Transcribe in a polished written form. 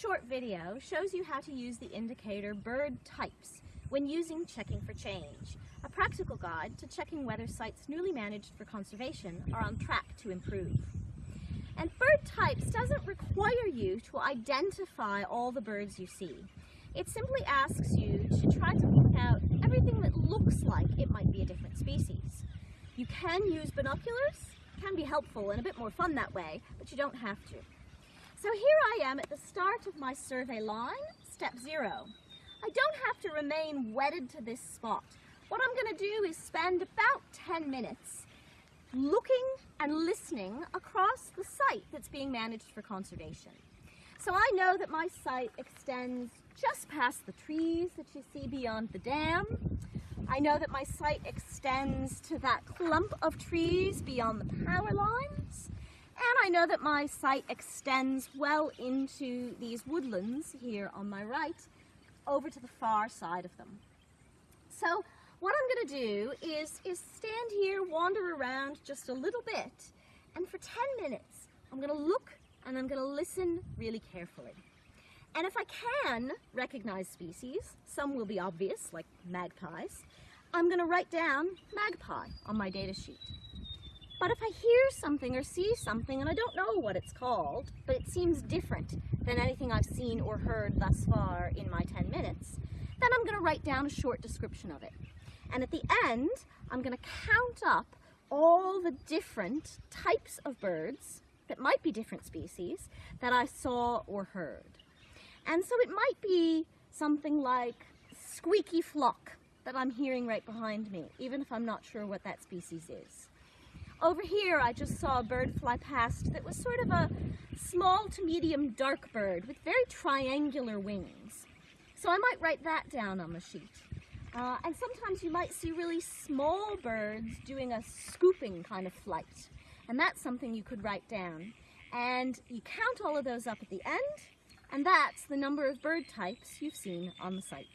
short video shows you how to use the indicator BirdTypes when using Checking for Change, a practical guide to checking whether sites newly managed for conservation are on track to improve. And BirdTypes doesn't require you to identify all the birds you see. It simply asks you to try to pick out everything that looks like it might be a different species. You can use binoculars, can be helpful and a bit more fun that way, but you don't have to. So here I am at the start of my survey line, step 0. I don't have to remain wedded to this spot. What I'm going to do is spend about 10 minutes looking and listening across the site that's being managed for conservation. So I know that my site extends just past the trees that you see beyond the dam. I know that my site extends to that clump of trees beyond the power lines. And I know that my site extends well into these woodlands here on my right, over to the far side of them. So what I'm going to do is stand here, wander around just a little bit, and for 10 minutes I'm going to look and I'm going to listen really carefully. And if I can recognize species, some will be obvious, like magpies, I'm going to write down magpie on my data sheet. But if I hear something or see something and I don't know what it's called, but it seems different than anything I've seen or heard thus far in my 10 minutes, then I'm going to write down a short description of it. And at the end, I'm going to count up all the different types of birds that might be different species that I saw or heard. And so it might be something like squeaky flock that I'm hearing right behind me, even if I'm not sure what that species is. Over here, I just saw a bird fly past that was sort of a small to medium dark bird with very triangular wings. So I might write that down on the sheet. And sometimes you might see really small birds doing a scooping kind of flight. And that's something you could write down. And you count all of those up at the end, and that's the number of bird types you've seen on the site.